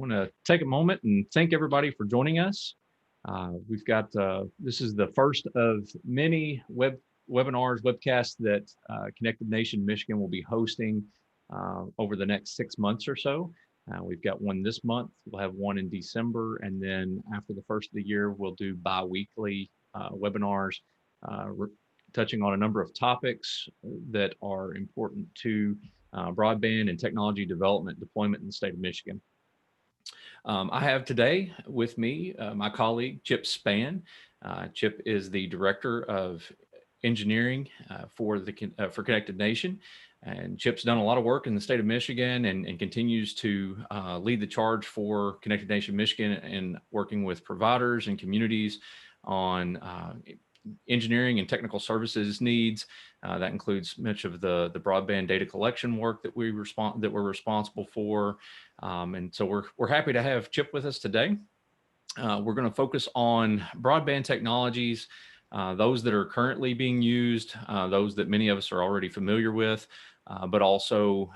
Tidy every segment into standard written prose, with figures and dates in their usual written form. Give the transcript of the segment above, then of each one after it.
want to take a moment and thank everybody for joining us. We've got, this is the first of many webinars, webcasts that Connected Nation Michigan will be hosting over the next 6 months or so. We've got one this month, we'll have one in December, and then after the first of the year, we'll do bi-weekly webinars touching on a number of topics that are important to broadband and technology development deployment in the state of Michigan. I have today with me my colleague, Chip Spann. Chip is the Director of Engineering for Connected Nation. And Chip's done a lot of work in the state of Michigan and continues to lead the charge for Connected Nation Michigan and working with providers and communities on engineering and technical services needs. That includes much of the broadband data collection work that we're responsible for. And so we're happy to have Chip with us today. We're going to focus on broadband technologies, those that are currently being used, those that many of us are already familiar with, but also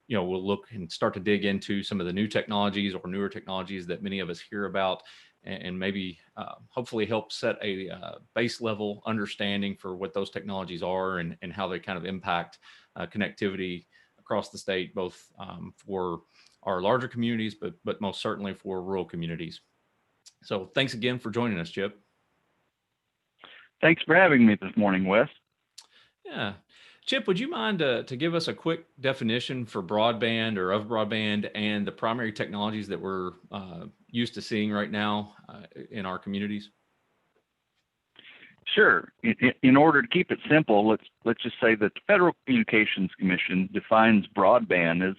we'll look and start to dig into some of the new technologies or newer technologies that many of us hear about, and maybe hopefully help set a base level understanding for what those technologies are and how they kind of impact connectivity across the state, both for our larger communities, but most certainly for rural communities. So thanks again for joining us, Chip. Thanks for having me this morning, Wes. Yeah. Chip, would you mind to give us a quick definition for broadband or of broadband and the primary technologies that we're used to seeing right now in our communities? Sure. In order to keep it simple, let's just say that the Federal Communications Commission defines broadband as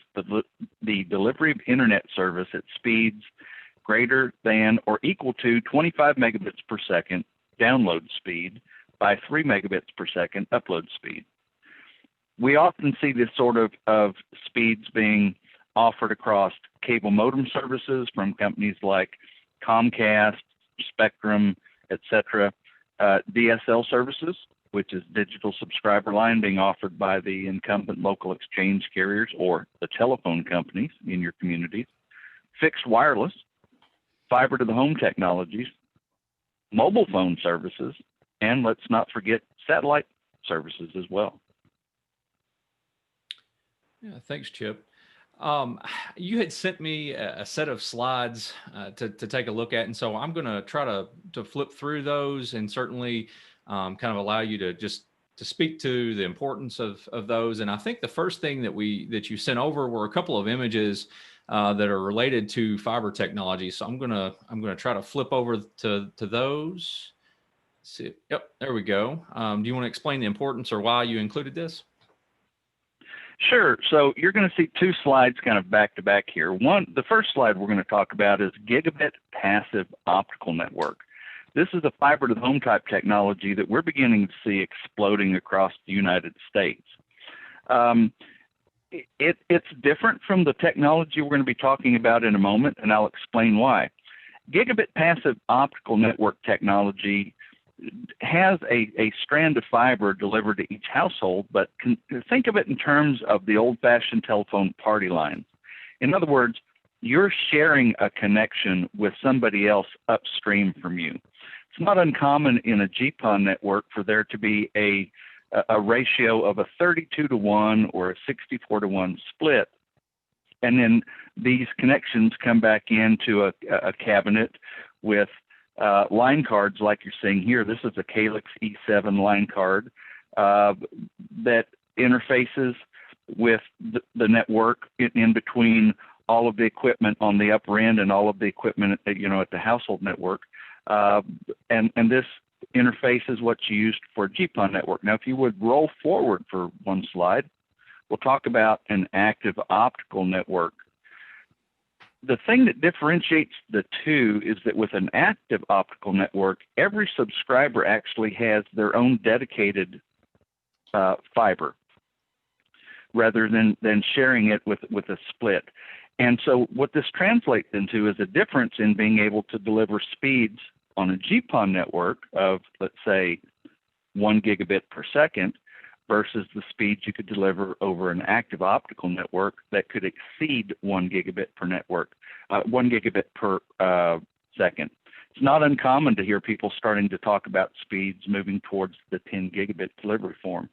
the delivery of internet service at speeds greater than or equal to 25 megabits per second download speed by 3 megabits per second upload speed. We often see this sort of speeds being offered across cable modem services from companies like Comcast, Spectrum, etc. DSL services, which is digital subscriber line being offered by the incumbent local exchange carriers or the telephone companies in your communities, fixed wireless, fiber to the home technologies, mobile phone services, and let's not forget satellite services as well. Yeah, thanks, Chip. You had sent me a set of slides to take a look at, and so I'm going to try to flip through those and certainly kind of allow you to speak to the importance of those. And I think the first thing that you sent over were a couple of images that are related to fiber technology. So I'm gonna try to flip over to those. Let's see. Yep, there we go. Do you want to explain the importance or why you included this? Sure. So you're going to see two slides kind of back to back here. The first slide we're going to talk about is Gigabit passive optical network. This is a fiber to the home type technology that we're beginning to see exploding across the United States. It's different from the technology we're going to be talking about in a moment, and I'll explain why. Gigabit passive optical network technology has a strand of fiber delivered to each household, but think of it in terms of the old-fashioned telephone party lines. In other words, you're sharing a connection with somebody else upstream from you. It's not uncommon in a GPON network for there to be a ratio of a 32-to-1 or a 64-to-1 split, and then these connections come back into a cabinet with line cards like you're seeing here. This is a Calyx E7 line card that interfaces with the network in between all of the equipment on the upper end and all of the equipment at the household network. And this interface is what's used for a GPON network. Now, if you would roll forward for one slide, we'll talk about an active optical network. The thing that differentiates the two is that with an active optical network, every subscriber actually has their own dedicated fiber rather than sharing it with a split. And so what this translates into is a difference in being able to deliver speeds on a GPON network of, let's say, 1 gigabit per second versus the speeds you could deliver over an active optical network that could exceed 1 gigabit per network 1 gigabit per second. It's not uncommon to hear people starting to talk about speeds moving towards the 10 gigabit delivery form.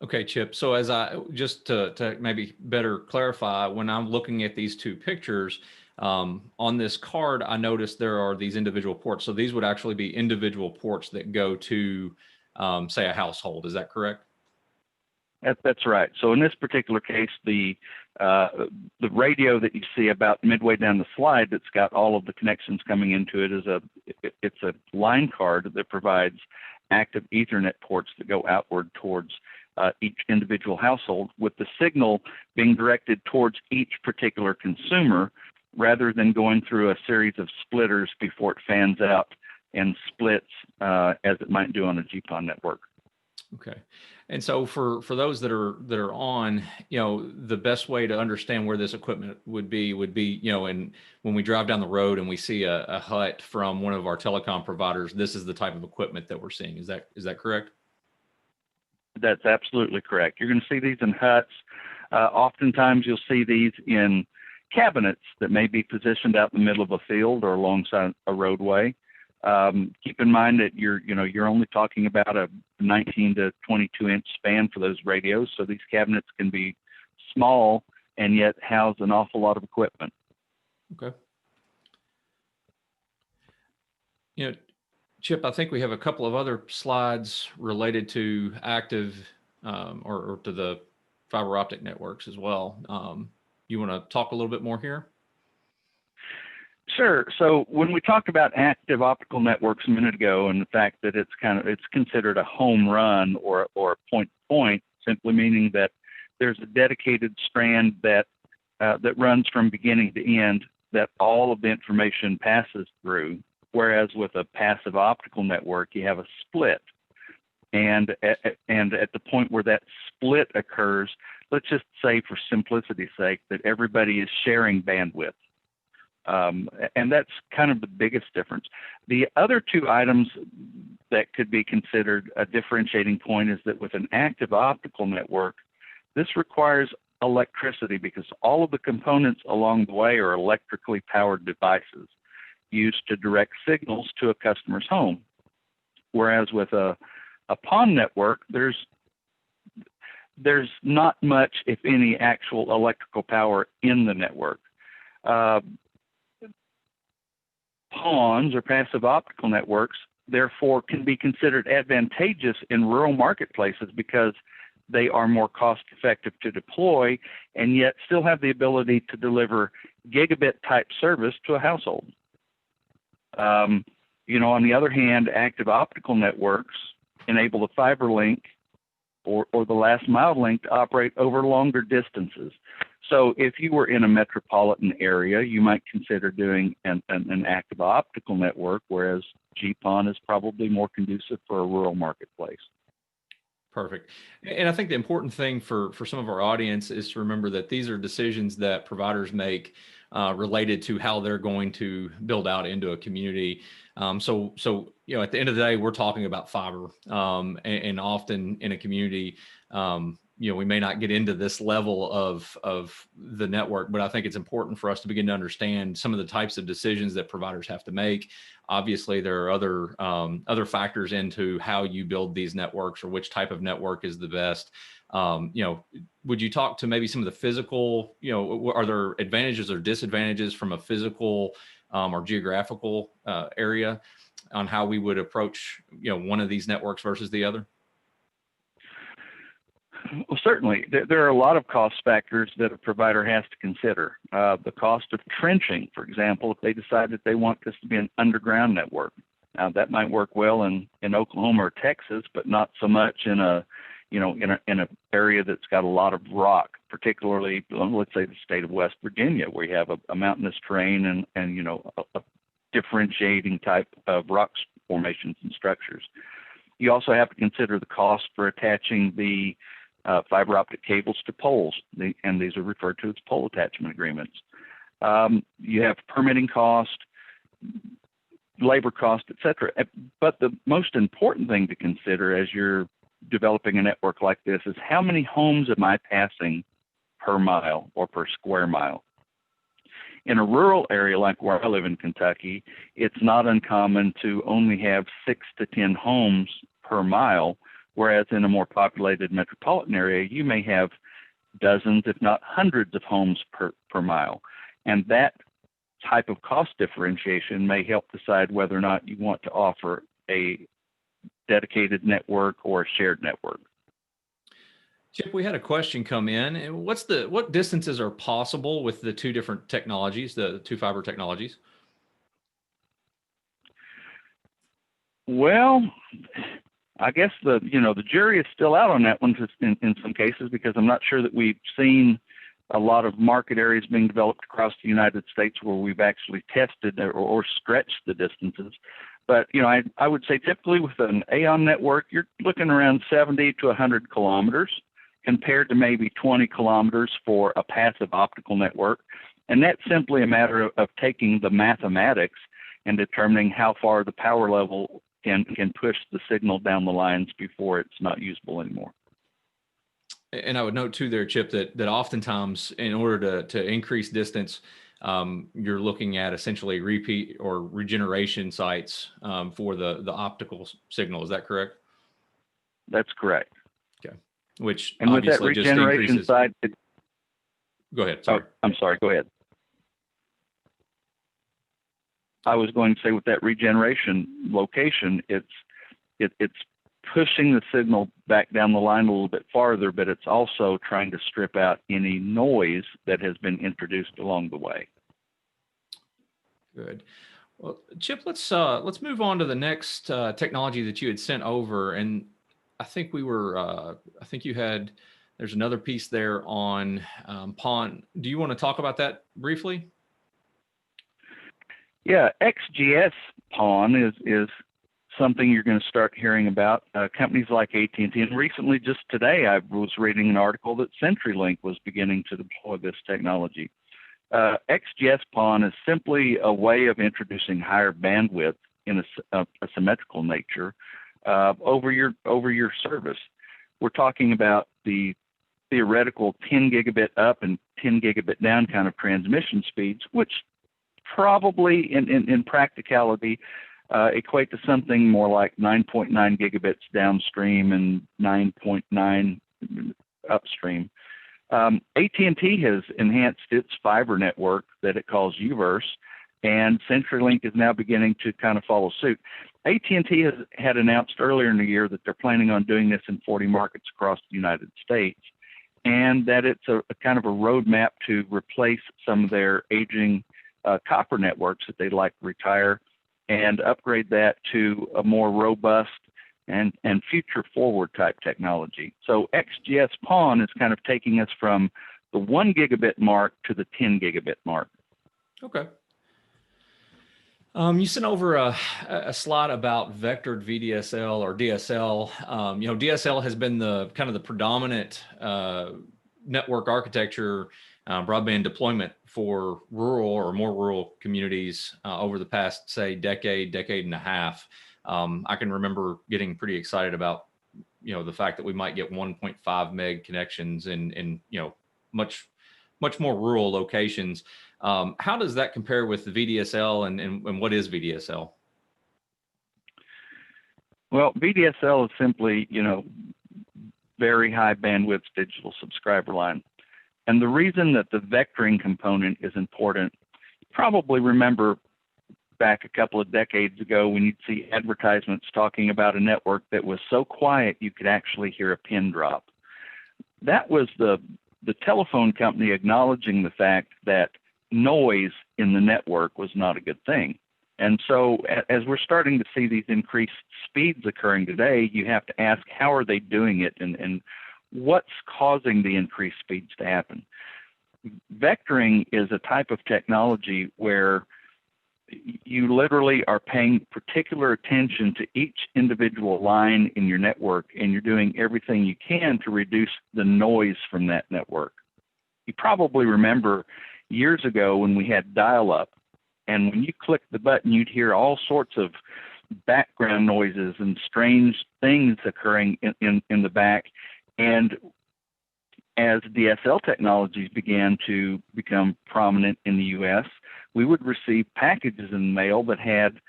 Okay, Chip. So as just to maybe better clarify, when I'm looking at these two pictures, on this card, I noticed there are these individual ports. So these would actually be individual ports that go to, say, a household. Is that correct? That's right. So in this particular case, the radio that you see about midway down the slide that's got all of the connections coming into it it's a line card that provides active Ethernet ports that go outward towards each individual household, with the signal being directed towards each particular consumer rather than going through a series of splitters before it fans out and splits as it might do on a GPON network. Okay. And so for those that are on, the best way to understand where this equipment would be, and when we drive down the road and we see a hut from one of our telecom providers, this is the type of equipment that we're seeing. Is that correct? That's absolutely correct. You're going to see these in huts. Oftentimes you'll see these in cabinets that may be positioned out in the middle of a field or alongside a roadway. Keep in mind that you're only talking about a 19 to 22 inch span for those radios. So these cabinets can be small and yet house an awful lot of equipment. Okay. Chip, I think we have a couple of other slides related to active or to the fiber optic networks as well. You want to talk a little bit more here? Sure. So when we talked about active optical networks a minute ago, and the fact that it's considered a home run or a point-to-point, simply meaning that there's a dedicated strand that runs from beginning to end that all of the information passes through. Whereas with a passive optical network, you have a split, and at the point where that split occurs, let's just say, for simplicity's sake, that everybody is sharing bandwidth. And that's kind of the biggest difference. The other two items that could be considered a differentiating point is that with an active optical network, this requires electricity because all of the components along the way are electrically powered devices used to direct signals to a customer's home. Whereas with a PON network, there's not much, if any, actual electrical power in the network. PONs, or passive optical networks, therefore can be considered advantageous in rural marketplaces because they are more cost effective to deploy and yet still have the ability to deliver gigabit type service to a household. On the other hand, active optical networks enable the fiber link or the last mile link to operate over longer distances. So if you were in a metropolitan area, you might consider doing an active optical network, whereas GPON is probably more conducive for a rural marketplace. Perfect. And I think the important thing for some of our audience is to remember that these are decisions that providers make related to how they're going to build out into a community. So at the end of the day, we're talking about fiber, and often in a community, we may not get into this level of the network, but I think it's important for us to begin to understand some of the types of decisions that providers have to make. Obviously, there are other factors into how you build these networks or which type of network is the best. Would you talk to maybe some of the physical, are there advantages or disadvantages from a physical or geographical area on how we would approach, one of these networks versus the other? Well, certainly. There are a lot of cost factors that a provider has to consider. The cost of trenching, for example, if they decide that they want this to be an underground network. Now, that might work well in Oklahoma or Texas, but not so much in a area that's got a lot of rock, particularly, let's say, the state of West Virginia, where you have a mountainous terrain and a differentiating type of rock formations and structures. You also have to consider the cost for attaching the fiber optic cables to poles, and these are referred to as pole attachment agreements. You have permitting cost, labor cost, et cetera. But the most important thing to consider as you're developing a network like this is how many homes am I passing per mile or per square mile? In a rural area like where I live in Kentucky, it's not uncommon to only have 6 to 10 homes per mile, whereas in a more populated metropolitan area, you may have dozens, if not hundreds of homes per mile. And that type of cost differentiation may help decide whether or not you want to offer a dedicated network or a shared network. Chip, we had a question come in. And what distances are possible with the two different technologies, the two fiber technologies? Well, I guess the jury is still out on that one in some cases, because I'm not sure that we've seen a lot of market areas being developed across the United States where we've actually tested or stretched the distances. But I would say typically with an AON network, you're looking around 70 to 100 kilometers compared to maybe 20 kilometers for a passive optical network. And that's simply a matter of taking the mathematics and determining how far the power level can push the signal down the lines before it's not usable anymore. And I would note too there, Chip, that oftentimes in order to increase distance, you're looking at essentially repeat or regeneration sites for the optical signal. Is that correct? That's correct. Okay. Which and with that obviously just regeneration increases. side, Go ahead. Sorry. Oh, I'm sorry. Go ahead. I was going to say with that regeneration location, it's pushing the signal back down the line a little bit farther, but it's also trying to strip out any noise that has been introduced along the way. Good. Well, Chip, let's move on to the next technology that you had sent over, and I think there's another piece there on PON. Do you want to talk about that briefly? Yeah, XGSPON is something you're going to start hearing about. Companies like AT&T, and recently, just today, I was reading an article that CenturyLink was beginning to deploy this technology. XGSPON is simply a way of introducing higher bandwidth in a symmetrical nature over your service. We're talking about the theoretical 10 gigabit up and 10 gigabit down kind of transmission speeds, which probably in practicality equate to something more like 9.9 gigabits downstream and 9.9 upstream. AT&T has enhanced its fiber network that it calls UVerse, and CenturyLink is now beginning to kind of follow suit. AT&T had announced earlier in the year that they're planning on doing this in 40 markets across the United States, and that it's a kind of a roadmap to replace some of their aging copper networks that they'd like to retire and upgrade that to a more robust and future forward type technology. So XGS-PON is kind of taking us from the 1 gigabit mark to the 10 gigabit mark. Okay. You sent over a slide about vectored VDSL or DSL. DSL has been the kind of the predominant network architecture broadband deployment for rural or more rural communities over the past, say, decade and a half. I can remember getting pretty excited about, the fact that we might get 1.5 meg connections in much more rural locations. How does that compare with the VDSL, and what is VDSL? Well, VDSL is simply, very high bandwidth digital subscriber line. And the reason that the vectoring component is important, you probably remember back a couple of decades ago when you'd see advertisements talking about a network that was so quiet you could actually hear a pin drop. That was the telephone company acknowledging the fact that noise in the network was not a good thing. And so as we're starting to see these increased speeds occurring today, you have to ask, how are they doing it, and what's causing the increased speeds to happen? Vectoring is a type of technology where you literally are paying particular attention to each individual line in your network, and you're doing everything you can to reduce the noise from that network. You probably remember years ago when we had dial-up, and when you clicked the button, you'd hear all sorts of background noises and strange things occurring in the back. And as DSL technologies began to become prominent in the U.S., we would receive packages in the mail that had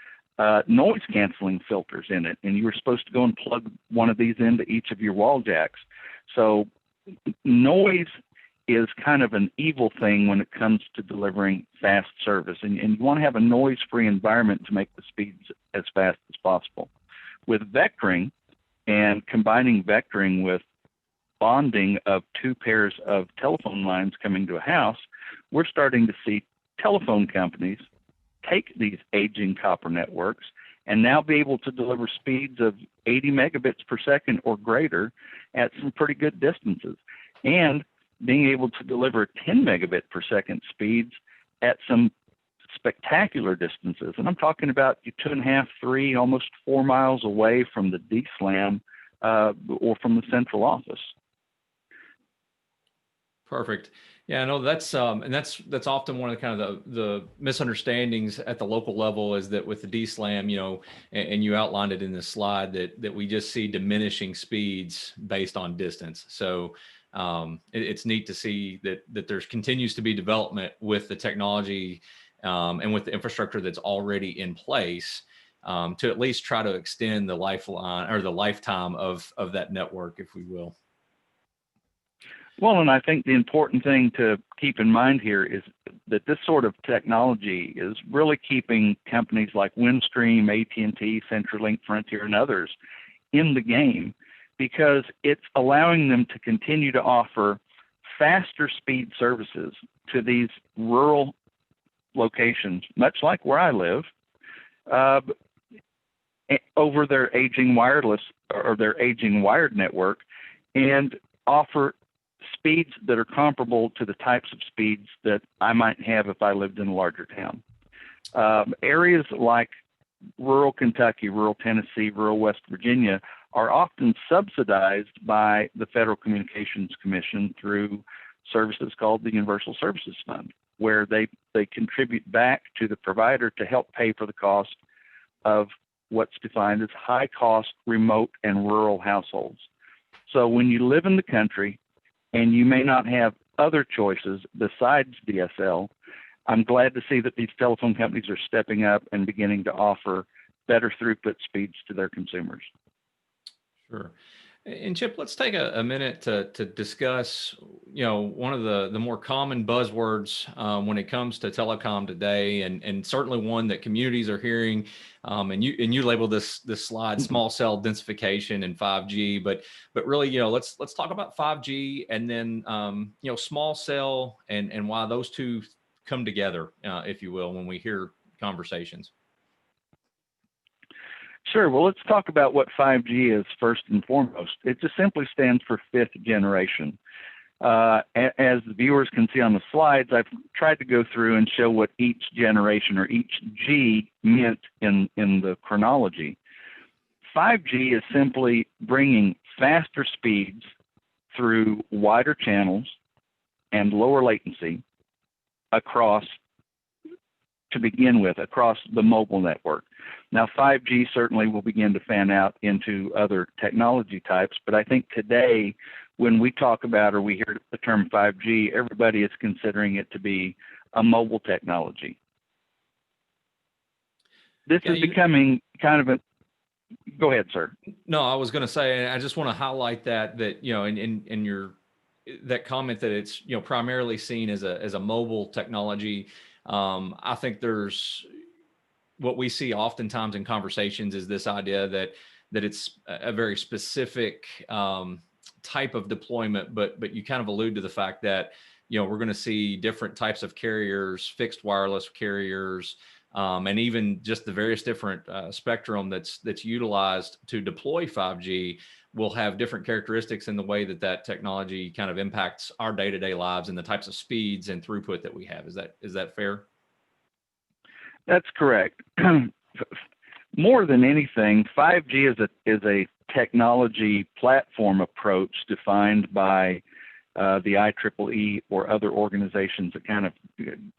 noise canceling filters in it, and you were supposed to go and plug one of these into each of your wall jacks. So noise is kind of an evil thing when it comes to delivering fast service, and you want to have a noise-free environment to make the speeds as fast as possible. With vectoring and combining vectoring with bonding of two pairs of telephone lines coming to a house, we're starting to see telephone companies take these aging copper networks and now be able to deliver speeds of 80 megabits per second or greater at some pretty good distances, and being able to deliver 10 megabit per second speeds at some spectacular distances. And I'm talking about 2.5, 3, almost 4 miles away from the DSLAM or from the central office. Perfect. Yeah, I know that's and that's often one of the kind of the misunderstandings at the local level, is that with the DSLAM, you know, and you outlined it in the slide, that we just see diminishing speeds based on distance. So it's neat to see that there's continues to be development with the technology and with the infrastructure that's already in place to at least try to extend the lifeline or the lifetime of that network, if we will. Well, and I think the important thing to keep in mind here is that this sort of technology is really keeping companies like Windstream, AT&T, CenturyLink, Frontier, and others in the game, because it's allowing them to continue to offer faster speed services to these rural locations, much like where I live, over their aging wireless or their aging wired network, and offer speeds that are comparable to the types of speeds that I might have if I lived in a larger town. Areas like rural Kentucky, rural Tennessee, rural West Virginia are often subsidized by the Federal Communications Commission through services called the Universal Services Fund, where they contribute back to the provider to help pay for the cost of what's defined as high-cost remote and rural households. So when you live in the country and you may not have other choices besides DSL, I'm glad to see that these telephone companies are stepping up and beginning to offer better throughput speeds to their consumers. Sure. And Chip, let's take a minute to discuss, you know, one of the more common buzzwords when it comes to telecom today, and certainly one that communities are hearing. And you label this slide small cell densification and 5G, but really, you know, let's talk about 5G and then you know, small cell and why those two come together, if you will, when we hear conversations. Sure. Well, let's talk about what 5G is first and foremost. It just simply stands for fifth generation. As the viewers can see on the slides, I've tried to go through and show what each generation or each G meant in the chronology. 5G is simply bringing faster speeds through wider channels and lower latency across, to begin with, across the mobile network. Now, 5G certainly will begin to fan out into other technology types, but I think today, when we talk about or we hear the term 5G, everybody is considering it to be a mobile technology. This is becoming kind of a, go ahead, sir. No, I was going to say, I just want to highlight that, you know, in your, that comment that it's, you know, primarily seen as a mobile technology. I think there's, what we see oftentimes in conversations is this idea that it's a very specific type of deployment, but you kind of allude to the fact that, you know, we're going to see different types of carriers, fixed wireless carriers, and even just the various different spectrum that's utilized to deploy 5G will have different characteristics in the way that technology kind of impacts our day-to-day lives and the types of speeds and throughput that we have. Is that fair? That's correct. More than anything, 5G is a technology platform approach defined by the IEEE or other organizations that kind of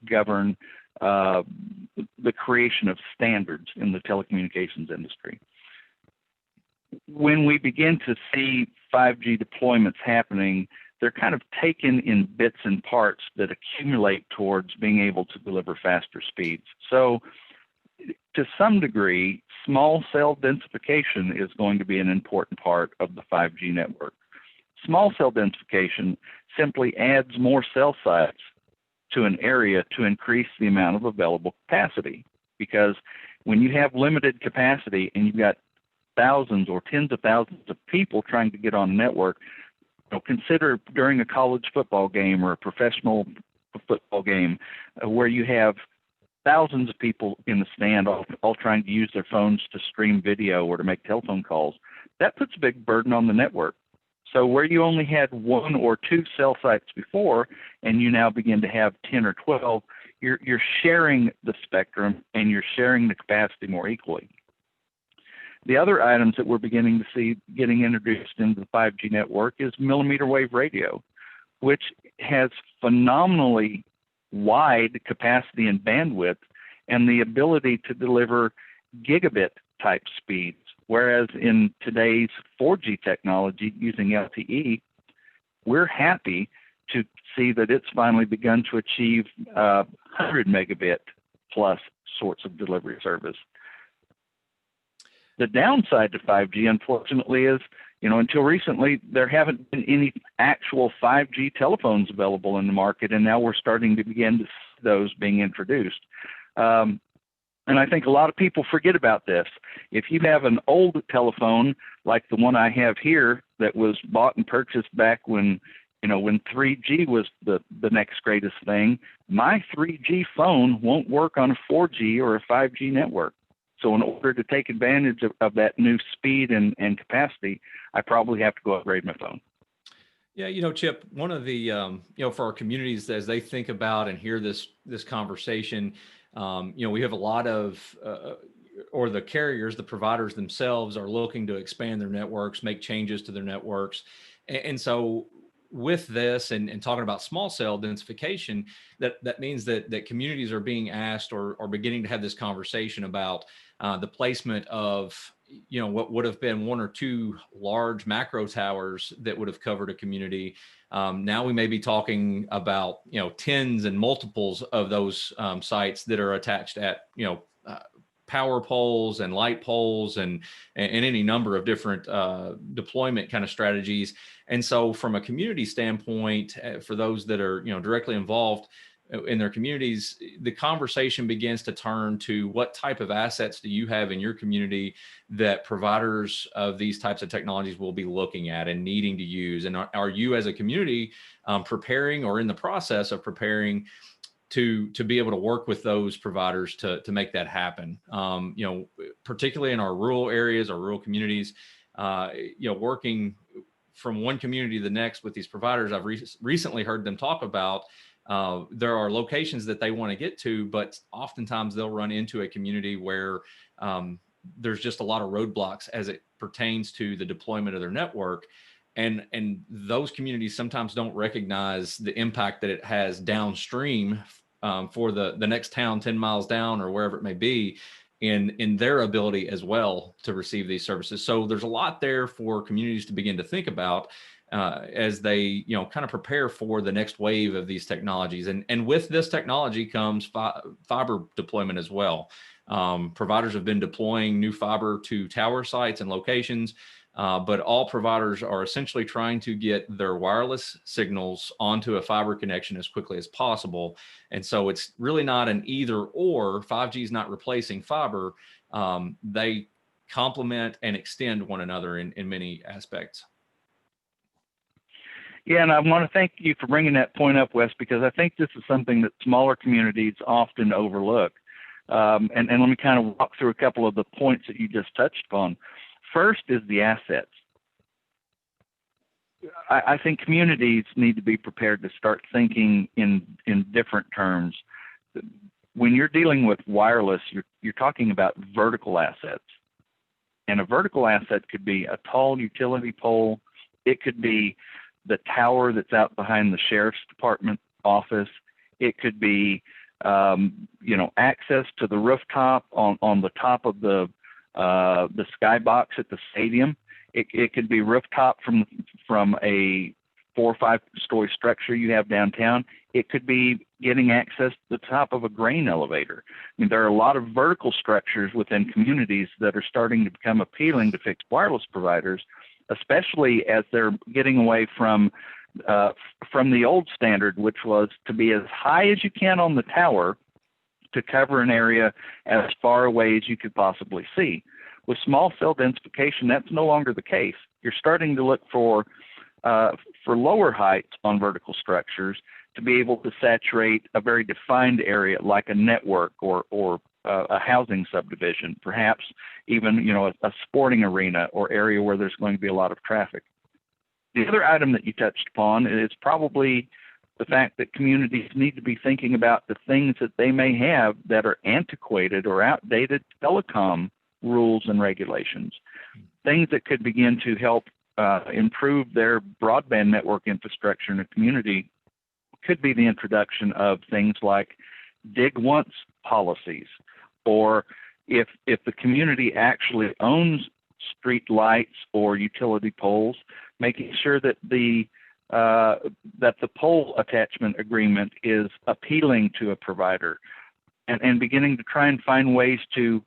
govern the creation of standards in the telecommunications industry. When we begin to see 5G deployments happening, they're kind of taken in bits and parts that accumulate towards being able to deliver faster speeds. So to some degree, small cell densification is going to be an important part of the 5G network. Small cell densification simply adds more cell sites to an area to increase the amount of available capacity. Because when you have limited capacity and you've got thousands or tens of thousands of people trying to get on a network, consider during a college football game or a professional football game where you have thousands of people in the stand all trying to use their phones to stream video or to make telephone calls. That puts a big burden on the network. So where you only had 1 or 2 cell sites before, and you now begin to have 10 or 12, you're sharing the spectrum and you're sharing the capacity more equally. The other items that we're beginning to see getting introduced into the 5G network is millimeter wave radio, which has phenomenally wide capacity and bandwidth and the ability to deliver gigabit type speeds. Whereas in today's 4G technology using LTE, we're happy to see that it's finally begun to achieve 100 megabit plus sorts of delivery service. The downside to 5G, unfortunately, is, until recently, there haven't been any actual 5G telephones available in the market, and now we're starting to begin to see those being introduced. And I think a lot of people forget about this. If you have an old telephone like the one I have here that was bought and purchased back when 3G was the next greatest thing, my 3G phone won't work on a 4G or a 5G network. So in order to take advantage of that new speed and capacity, I probably have to go upgrade my phone. Yeah, Chip, one of the, for our communities as they think about and hear this conversation, we have a lot of, or the carriers, the providers themselves are looking to expand their networks, make changes to their networks. And so with this and talking about small cell densification, that means that communities are being asked or beginning to have this conversation about the placement of, what would have been 1 or 2 large macro towers that would have covered a community. Now we may be talking about, tens and multiples of those sites that are attached at, power poles and light poles and any number of different deployment kind of strategies. And so from a community standpoint, for those that are, directly involved in their communities, the conversation begins to turn to what type of assets do you have in your community that providers of these types of technologies will be looking at and needing to use? And are you as a community preparing or in the process of preparing to be able to work with those providers to make that happen? Particularly in our rural areas, our rural communities, working from one community to the next with these providers. I've recently heard them talk about there are locations that they want to get to, but oftentimes they'll run into a community where there's just a lot of roadblocks as it pertains to the deployment of their network. And those communities sometimes don't recognize the impact that it has downstream for the next town 10 miles down or wherever it may be in their ability as well to receive these services. So there's a lot there for communities to begin to think about as they, kind of prepare for the next wave of these technologies. And with this technology comes fiber deployment as well. Providers have been deploying new fiber to tower sites and locations, but all providers are essentially trying to get their wireless signals onto a fiber connection as quickly as possible. And so it's really not an either or. 5G is not replacing fiber. They complement and extend one another in many aspects. Yeah, and I want to thank you for bringing that point up, Wes, because I think this is something that smaller communities often overlook. And let me kind of walk through a couple of the points that you just touched upon. First is the assets. I think communities need to be prepared to start thinking in different terms. When you're dealing with wireless, you're talking about vertical assets. And a vertical asset could be a tall utility pole. It could be the tower that's out behind the sheriff's department office. It could be, access to the rooftop on the top of the skybox at the stadium. It could be rooftop from a 4 or 5-story structure you have downtown. It could be getting access to the top of a grain elevator. I mean, there are a lot of vertical structures within communities that are starting to become appealing to fixed wireless providers, especially as they're getting away from the old standard, which was to be as high as you can on the tower to cover an area as far away as you could possibly see. With small cell densification, that's no longer the case. You're starting to look for lower heights on vertical structures to be able to saturate a very defined area like a network or a housing subdivision, perhaps even a sporting arena or area where there's going to be a lot of traffic. The other item that you touched upon is probably the fact that communities need to be thinking about the things that they may have that are antiquated or outdated telecom rules and regulations, things that could begin to help improve their broadband network infrastructure in a community. Could be the introduction of things like dig once policies, or if the community actually owns street lights or utility poles, making sure that the pole attachment agreement is appealing to a provider, and beginning to try and find ways to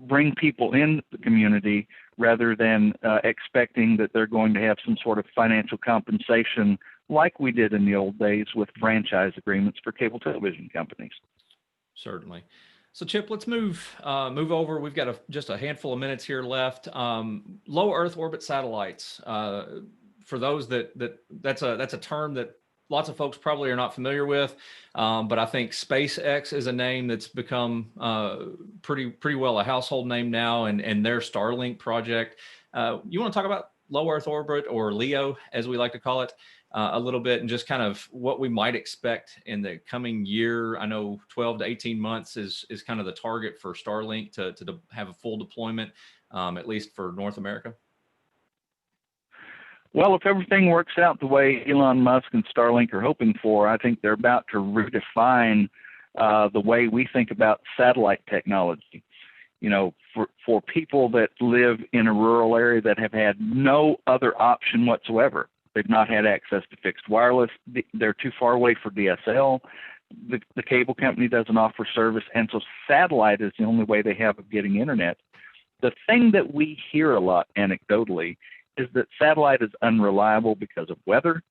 bring people in the community rather than expecting that they're going to have some sort of financial compensation like we did in the old days with franchise agreements for cable television companies. Certainly. So Chip, let's move over. We've got just a handful of minutes here left. Low Earth orbit satellites. For those that's a term that lots of folks probably are not familiar with, but I think SpaceX is a name that's become pretty well a household name now, and their Starlink project. You want to talk about low Earth orbit, or LEO, as we like to call it, a little bit, and just kind of what we might expect in the coming year? I know 12 to 18 months is kind of the target for Starlink to have a full deployment, at least for North America. Well, if everything works out the way Elon Musk and Starlink are hoping for, I think they're about to redefine the way we think about satellite technology. For people that live in a rural area that have had no other option whatsoever, they've not had access to fixed wireless, they're too far away for DSL, the cable company doesn't offer service, and so satellite is the only way they have of getting internet. The thing that we hear a lot anecdotally is that satellite is unreliable because of weather,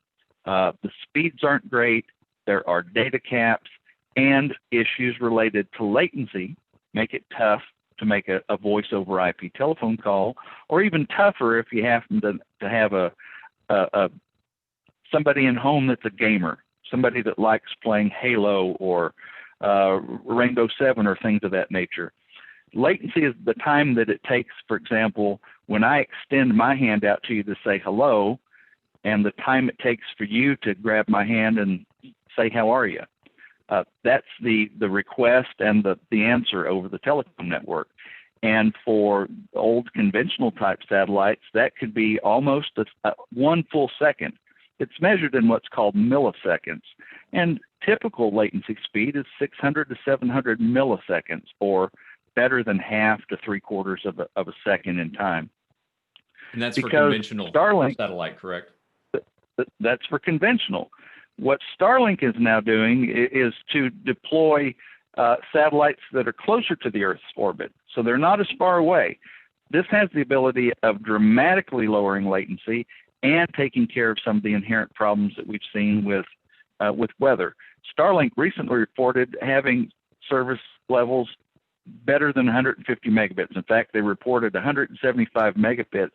the speeds aren't great, there are data caps, and issues related to latency make it tough to make a voice over IP telephone call, or even tougher if you happen to have somebody in home that's a gamer, somebody that likes playing Halo or Rainbow Seven or things of that nature. Latency is the time that it takes, for example, when I extend my hand out to you to say hello, and the time it takes for you to grab my hand and say, how are you? That's the request and the answer over the telecom network. And for old conventional type satellites, that could be almost one full second. It's measured in what's called milliseconds. And typical latency speed is 600 to 700 milliseconds, or better than half to 3/4 of a second in time. And that's because for conventional Starlink satellite, correct? That's for conventional. What Starlink is now doing is to deploy satellites that are closer to the Earth's orbit, so they're not as far away. This has the ability of dramatically lowering latency and taking care of some of the inherent problems that we've seen with weather. Starlink recently reported having service levels better than 150 megabits. In fact, they reported 175 megabits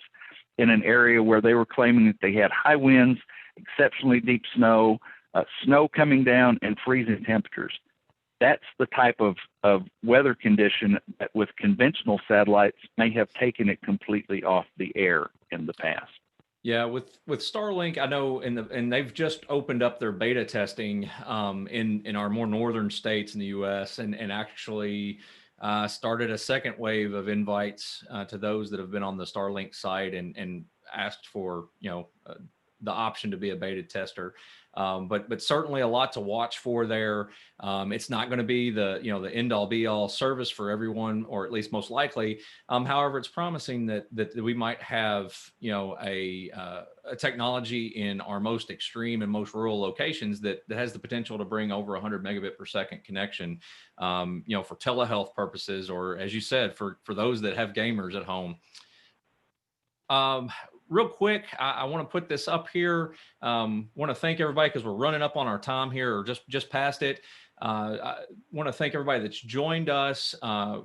in an area where they were claiming that they had high winds, exceptionally deep snow, snow coming down, and freezing temperatures. That's the type of weather condition that with conventional satellites may have taken it completely off the air in the past. Yeah, with Starlink, I know, and they've just opened up their beta testing in our more northern states in the U.S. and actually started a second wave of invites to those that have been on the Starlink site and asked for option to be a beta tester. But certainly a lot to watch for there. It's not going to be the the end all be all service for everyone, or at least most likely. However, it's promising that we might have a technology in our most extreme and most rural locations that has the potential to bring over 100 megabit per second connection, for telehealth purposes, or as you said, for those that have gamers at home. Real quick, I want to put this up here. Want to thank everybody because we're running up on our time here, or just past it. I want to thank everybody that's joined us.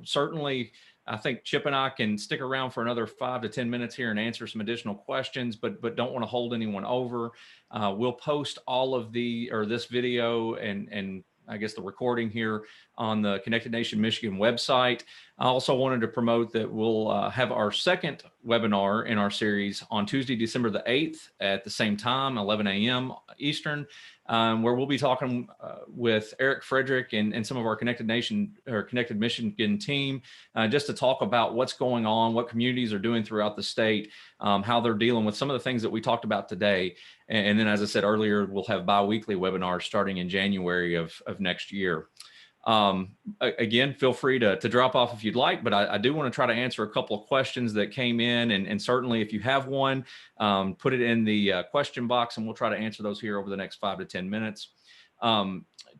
Certainly, I think Chip and I can stick around for another 5 to 10 minutes here and answer some additional questions, but don't want to hold anyone over. We'll post all of this video and I guess the recording here on the Connected Nation Michigan website. I also wanted to promote that we'll have our second webinar in our series on Tuesday, December the 8th at the same time, 11 a.m. Eastern, where we'll be talking with Eric Frederick and some of our Connected Nation or Connected Michigan team, just to talk about what's going on, what communities are doing throughout the state, how they're dealing with some of the things that we talked about today. And then, as I said earlier, we'll have bi-weekly webinars starting in January of next year. Again, feel free to drop off if you'd like, but I do want to try to answer a couple of questions that came in. And certainly if you have one, put it in the question box and we'll try to answer those here over the next 5 to 10 minutes.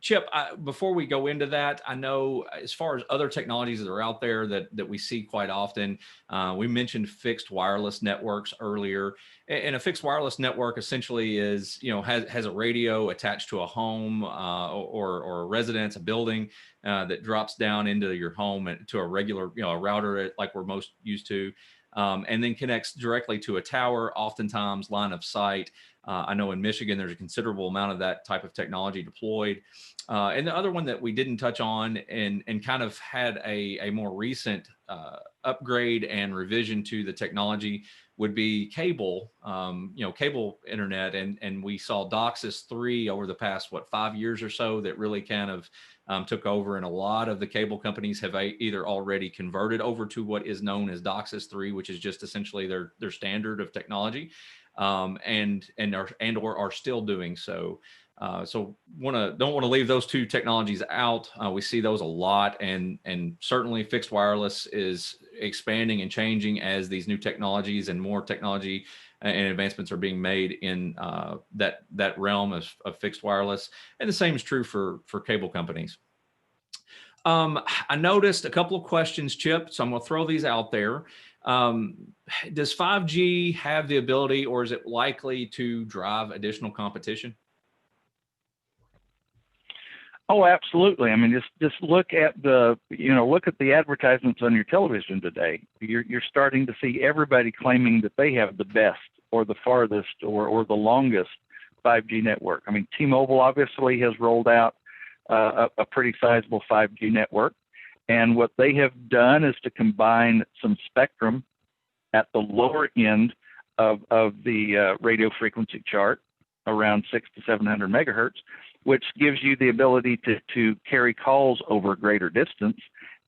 Chip, before we go into that, I know as far as other technologies that are out there that we see quite often, we mentioned fixed wireless networks earlier. And a fixed wireless network essentially is, has a radio attached to a home or a residence, a building that drops down into your home and to a regular, a router like we're most used to, and then connects directly to a tower, oftentimes line of sight. I know in Michigan, there's a considerable amount of that type of technology deployed. And the other one that we didn't touch on and kind of had a more recent upgrade and revision to the technology would be cable, cable internet. And we saw DOCSIS 3 over the past, 5 years or so that really kind of took over. And a lot of the cable companies have either already converted over to what is known as DOCSIS 3, which is just essentially their standard of technology. And are still doing so. So don't want to leave those two technologies out. We see those a lot, and certainly fixed wireless is expanding and changing as these new technologies and more technology and advancements are being made in that realm of fixed wireless. And the same is true for cable companies. I noticed a couple of questions, Chip, so I'm going to throw these out there. Does 5G have the ability, or is it likely to drive additional competition? Oh, absolutely. I mean, just look at look at the advertisements on your television today. You're starting to see everybody claiming that they have the best or the farthest or the longest 5G network. I mean, T-Mobile obviously has rolled out a pretty sizable 5G network. And what they have done is to combine some spectrum at the lower end of the radio frequency chart, around 600 to 700 megahertz, which gives you the ability to carry calls over a greater distance.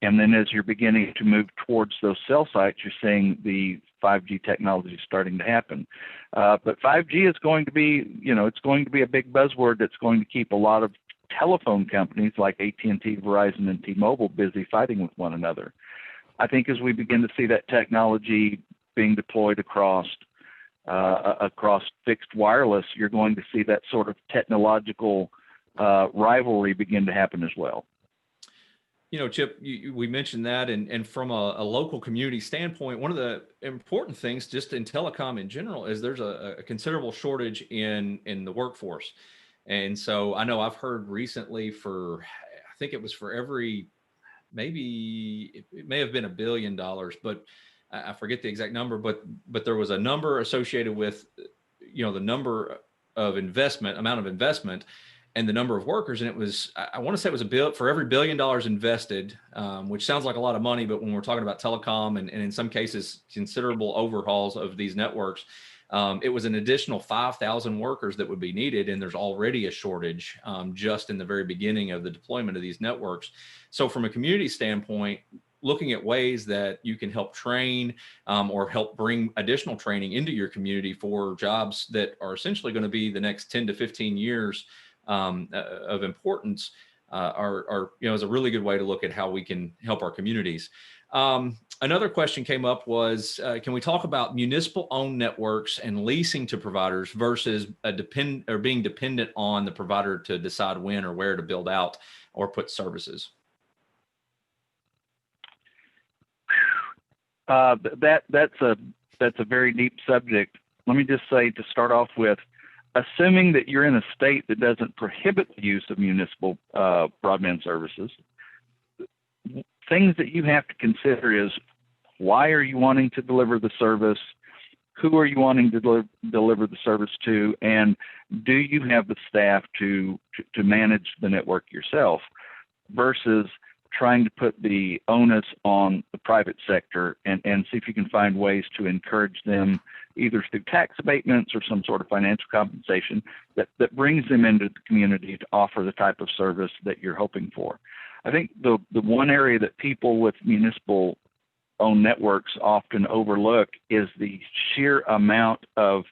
And then as you're beginning to move towards those cell sites, you're seeing the 5G technology starting to happen. But 5G is going to be, it's going to be a big buzzword that's going to keep a lot of telephone companies like AT&T, Verizon, and T-Mobile busy fighting with one another. I think as we begin to see that technology being deployed across fixed wireless, you're going to see that sort of technological rivalry begin to happen as well. Chip, we mentioned that, and from a local community standpoint, one of the important things just in telecom in general is there's a considerable shortage in the workforce. And so I know I've heard recently I think it was for every, maybe it may have been $1 billion, but I forget the exact number, but there was a number associated with, the number of amount of investment and the number of workers. And it was, I want to say it was for every $1 billion invested, which sounds like a lot of money, but when we're talking about telecom and in some cases, considerable overhauls of these networks, it was an additional 5,000 workers that would be needed. And there's already a shortage just in the very beginning of the deployment of these networks. So from a community standpoint, looking at ways that you can help train or help bring additional training into your community for jobs that are essentially going to be the next 10 to 15 years of importance are, is a really good way to look at how we can help our communities. Another question came up was, can we talk about municipal owned networks and leasing to providers versus being dependent on the provider to decide when or where to build out or put services? That's a very deep subject. Let me just say, to start off with, assuming that you're in a state that doesn't prohibit the use of municipal broadband services, things that you have to consider is, why are you wanting to deliver the service? Who are you wanting to deliver the service to? And do you have the staff to manage the network yourself, versus trying to put the onus on the private sector and see if you can find ways to encourage them, either through tax abatements or some sort of financial compensation that brings them into the community to offer the type of service that you're hoping for. I think the one area that people with municipal owned networks often overlook is the sheer amount of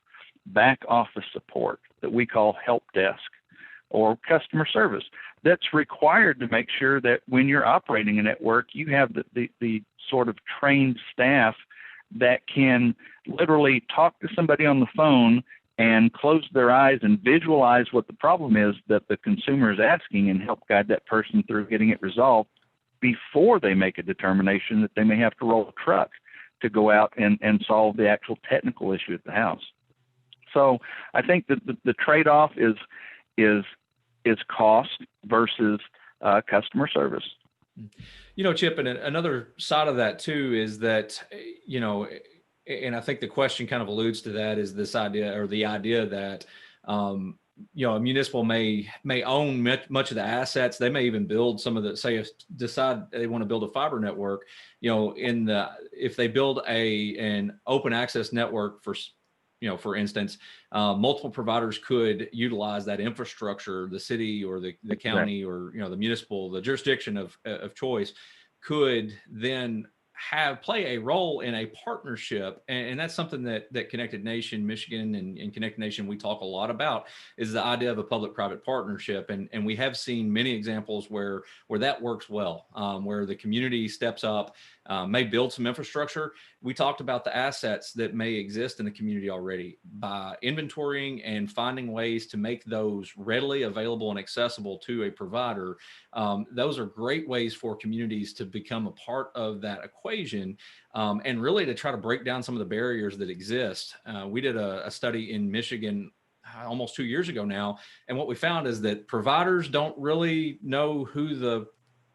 back office support that we call help desk or customer service that's required to make sure that when you're operating a network, you have the sort of trained staff that can literally talk to somebody on the phone and close their eyes and visualize what the problem is that the consumer is asking and help guide that person through getting it resolved before they make a determination that they may have to roll a truck to go out and solve the actual technical issue at the house. So I think that the trade-off is cost versus customer service. Chip, and another side of that too is that, and I think the question kind of alludes to that, is this idea, or the idea that, a municipal may own much of the assets. They may even build some of the, say, decide they want to build a fiber network, if they build an open access network for instance, multiple providers could utilize that infrastructure. The city or the county, or the municipal, the jurisdiction of choice, could then play a role in a partnership. And that's something that Connected Nation Michigan and Connected Nation, we talk a lot about, is the idea of a public-private partnership. And we have seen many examples where that works well, where the community steps up, may build some infrastructure. We talked about the assets that may exist in the community already. By inventorying and finding ways to make those readily available and accessible to a provider, those are great ways for communities to become a part of that equation, and really to try to break down some of the barriers that exist. We did a study in Michigan almost 2 years ago now, and what we found is that providers don't really know who the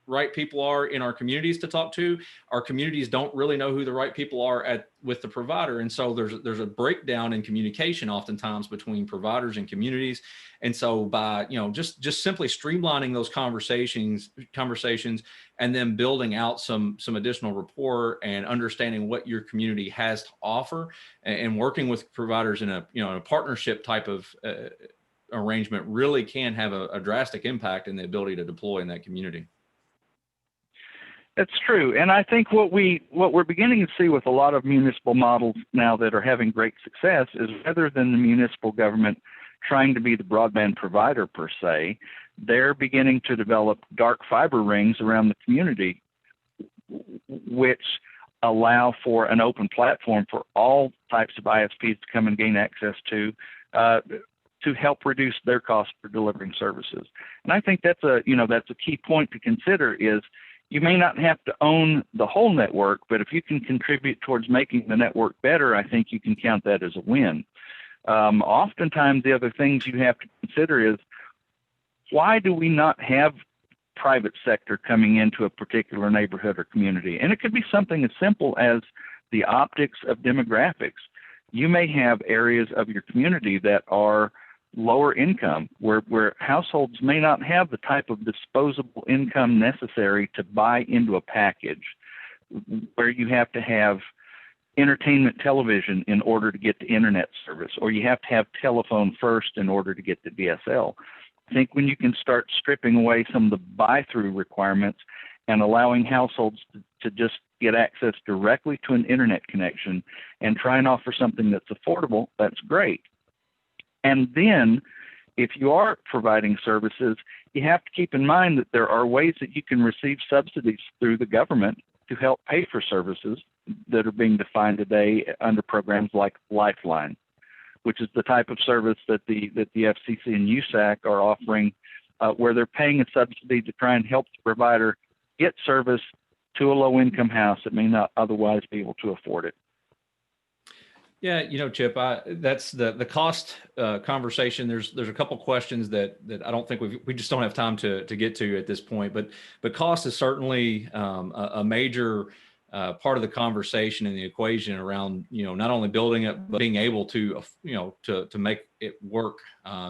right people are in our communities to talk to. Our communities don't really know who the right people are with the provider. And so there's a breakdown in communication oftentimes between providers and communities. And so by, just simply streamlining those conversations and then building out some additional rapport and understanding what your community has to offer, and working with providers in a partnership type of arrangement really can have a drastic impact in the ability to deploy in that community. That's true. And I think what we're beginning to see with a lot of municipal models now that are having great success is, rather than the municipal government trying to be the broadband provider per se, they're beginning to develop dark fiber rings around the community, which allow for an open platform for all types of ISPs to come and gain access to help reduce their cost for delivering services. And I think that's a key point to consider, is you may not have to own the whole network, but if you can contribute towards making the network better, I think you can count that as a win. Oftentimes, the other things you have to consider is, why do we not have private sector coming into a particular neighborhood or community? And it could be something as simple as the optics of demographics. You may have areas of your community that are lower income, where households may not have the type of disposable income necessary to buy into a package, where you have to have entertainment television in order to get the internet service, or you have to have telephone first in order to get the DSL. I think when you can start stripping away some of the buy-through requirements and allowing households to just get access directly to an internet connection and try and offer something that's affordable, that's great. And then if you are providing services, you have to keep in mind that there are ways that you can receive subsidies through the government to help pay for services that are being defined today under programs like Lifeline, which is the type of service that the FCC and USAC are offering, where they're paying a subsidy to try and help the provider get service to a low-income house that may not otherwise be able to afford it. Yeah, you know, Chip, that's the cost conversation. There's a couple questions that I don't think we just don't have time to get to at this point. But cost is certainly a major part of the conversation and the equation around, you know, not only building it, but being able to, you know, to make it work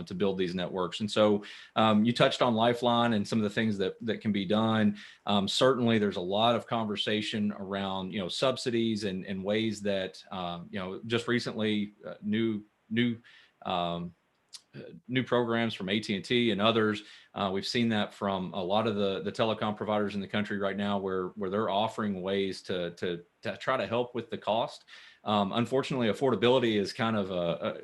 to build these networks. And so you touched on Lifeline and some of the things that can be done. Certainly there's a lot of conversation around, you know, subsidies and ways that, you know, just recently new programs from AT&T and others. We've seen that from a lot of the telecom providers in the country right now, where they're offering ways to try to help with the cost. Unfortunately, affordability is kind of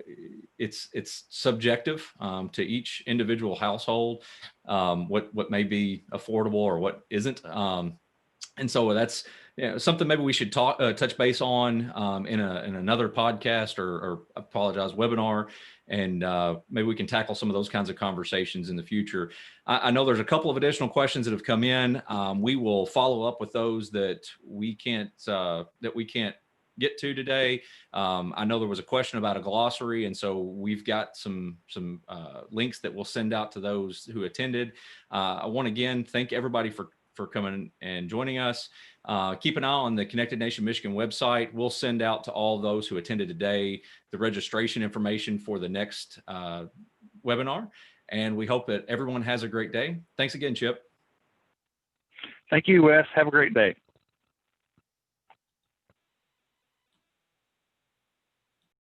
it's subjective to each individual household, what may be affordable or what isn't. And so that's, you know, something maybe we should touch base on in another podcast or webinar, and maybe we can tackle some of those kinds of conversations in the future. I know there's a couple of additional questions that have come in. We will follow up with those that we can't get to today. I know there was a question about a glossary, and so we've got some links that we'll send out to those who attended. I want to again thank everybody for coming and joining us. Keep an eye on the Connected Nation Michigan website. We'll send out to all those who attended today the registration information for the next webinar. And we hope that everyone has a great day. Thanks again, Chip. Thank you, Wes. Have a great day.